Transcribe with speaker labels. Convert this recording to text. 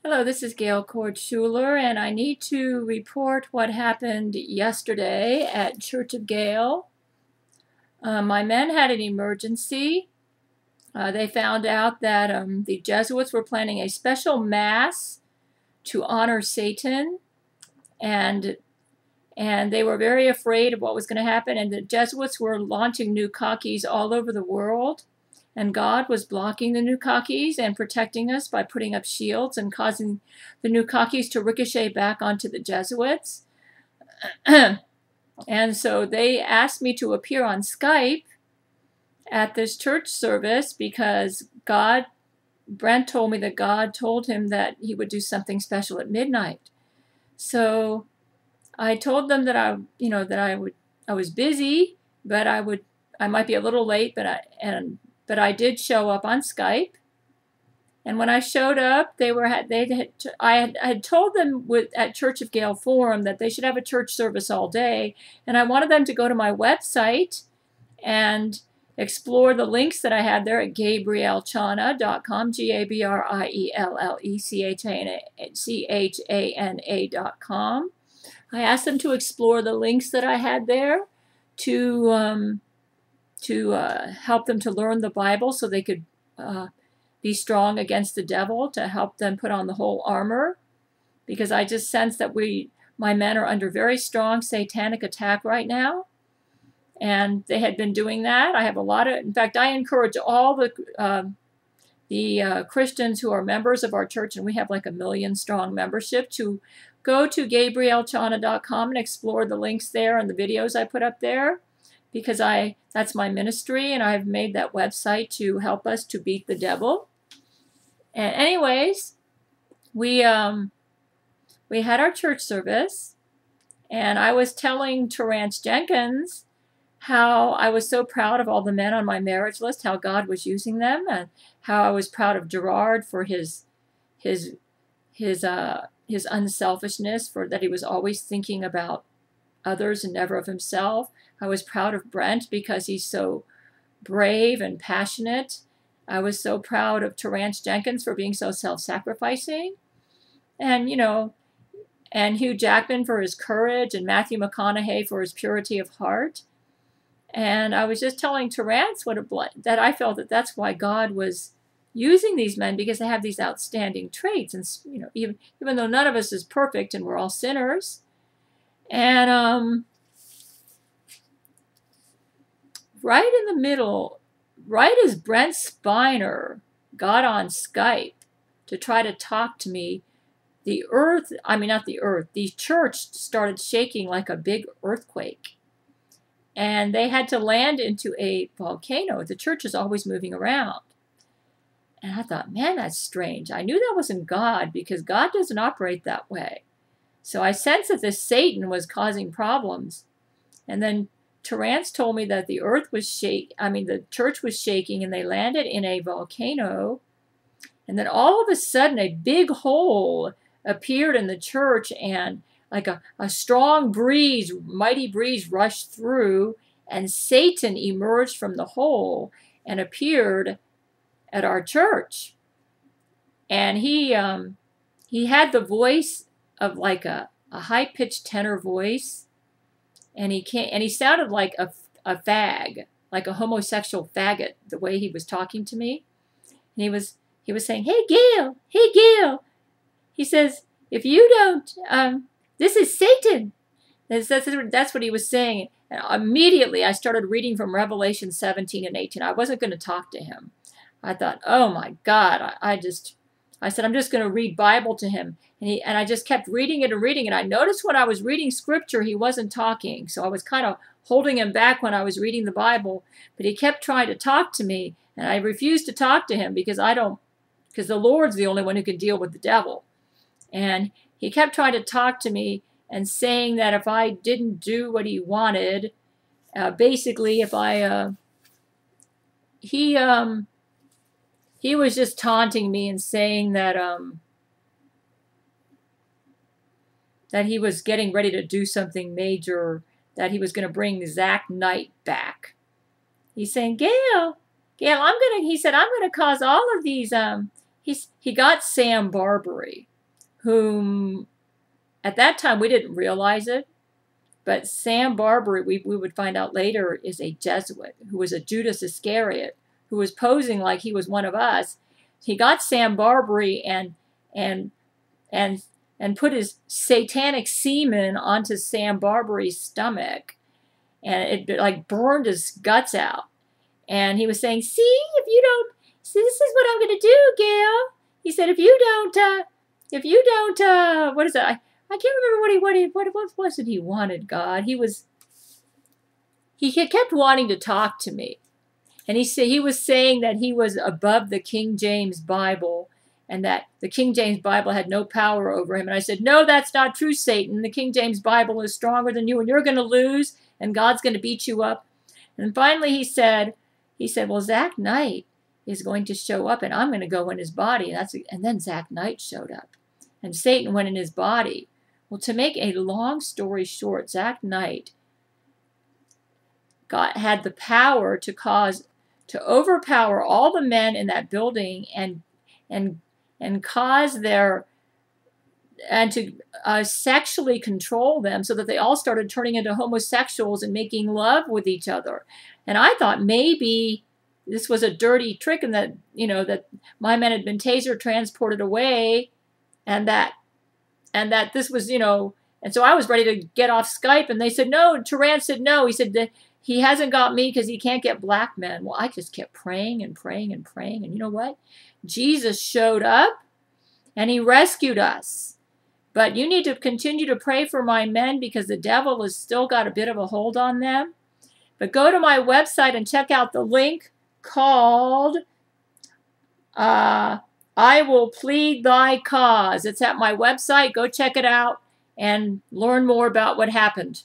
Speaker 1: Hello, this is Gail Chord, and I need to report what happened yesterday at Church of Gail. My men had an emergency. They found out that the Jesuits were planning a special mass to honor Satan, and they were very afraid of what was going to happen. And the Jesuits were launching nukakis all over the world. And God was blocking the nukakis and protecting us by putting up shields and causing the nukakis to ricochet back onto the Jesuits. And so they asked me to appear on Skype at this church service because Brent told me that God told him that he would do something special at midnight. So I told them that I was busy, but I might be a little late, but I did show up on Skype. And when I showed up, I had told them at Church of Gail Forum that they should have a church service all day, and I wanted them to go to my website and explore the links that I had there at gabrielchana.com, GabrielleChana.com. I asked them to explore the links that I had there to help them to learn the Bible so they could be strong against the devil, to help them put on the whole armor, because I just sense that my men are under very strong satanic attack right now, and they had been doing that. I have in fact, I encourage all the Christians who are members of our church, and we have like 1 million strong membership, to go to GabrielleChana.com and explore the links there and the videos I put up there, because that's my ministry, and I've made that website to help us to beat the devil. And anyways, we had our church service, and I was telling Terrence Jenkins how I was so proud of all the men on my marriage list, how God was using them, and how I was proud of Gerard for his unselfishness, for that he was always thinking about others and never of himself. I was proud of Brent because he's so brave and passionate. I was so proud of Terrence Jenkins for being so self-sacrificing. And, and Hugh Jackman for his courage, and Matthew McConaughey for his purity of heart. And I was just telling Terrence that I felt that that's why God was using these men, because they have these outstanding traits. And, even though none of us is perfect and we're all sinners. And right in the middle, right as Brent Spiner got on Skype to try to talk to me, the church started shaking like a big earthquake. And they had to land into a volcano. The church is always moving around. And I thought, man, that's strange. I knew that wasn't God, because God doesn't operate that way. So I sensed that this Satan was causing problems. And then Terrence told me that the the church was shaking, and they landed in a volcano. And then all of a sudden, a big hole appeared in the church, and like a strong breeze, mighty breeze, rushed through, and Satan emerged from the hole and appeared at our church. And he had the voice of like a high-pitched tenor voice. And he sounded like a fag, like a homosexual faggot, the way he was talking to me. And he was saying, "Hey Gail, hey Gail." He says, "If you don't, this is Satan." That's what he was saying. And immediately I started reading from Revelation 17 and 18. I wasn't going to talk to him. I thought, oh my God, I said, I'm just going to read Bible to him. And I just kept reading it and reading it. I noticed when I was reading scripture, he wasn't talking. So I was kind of holding him back when I was reading the Bible. But he kept trying to talk to me. And I refused to talk to him because the Lord's the only one who can deal with the devil. And he kept trying to talk to me and saying that if I didn't do what he wanted, basically if he was just taunting me and saying that that he was getting ready to do something major, that he was going to bring Zack Knight back. He's saying, Gail, he said, I'm going to cause all of these, he got Sam Barbary. whom at that time we didn't realize it, but Sam Barbary, we would find out later, is a Jesuit who was a Judas Iscariot who was posing like he was one of us. He got Sam Barbary and put his satanic semen onto Sam Barbary's stomach, and it like burned his guts out. And he was saying, "See, if you don't, see, this is what I'm going to do, Gail." He said, "If you don't, what is that? I can't remember what was it he wanted, God. He kept wanting to talk to me. And he was saying that he was above the King James Bible and that the King James Bible had no power over him. And I said, "No, that's not true, Satan. The King James Bible is stronger than you, and you're going to lose, and God's going to beat you up." And finally he said, "Well, Zack Knight is going to show up, and I'm going to go in his body." And then Zack Knight showed up, and Satan went in his body. Well, to make a long story short, Zack Knight had the power to overpower all the men in that building and cause to sexually control them so that they all started turning into homosexuals and making love with each other. And I thought maybe this was a dirty trick, and that that my men had been taser transported away, and that this was, and so I was ready to get off Skype, and they said no. Turan said no. He said that he hasn't got me because he can't get black men. Well, I just kept praying and praying and praying, and you know what? Jesus showed up, and he rescued us. But you need to continue to pray for my men because the devil has still got a bit of a hold on them. But go to my website and check out the link called I Will Plead Thy Cause. It's at my website. Go check it out and learn more about what happened.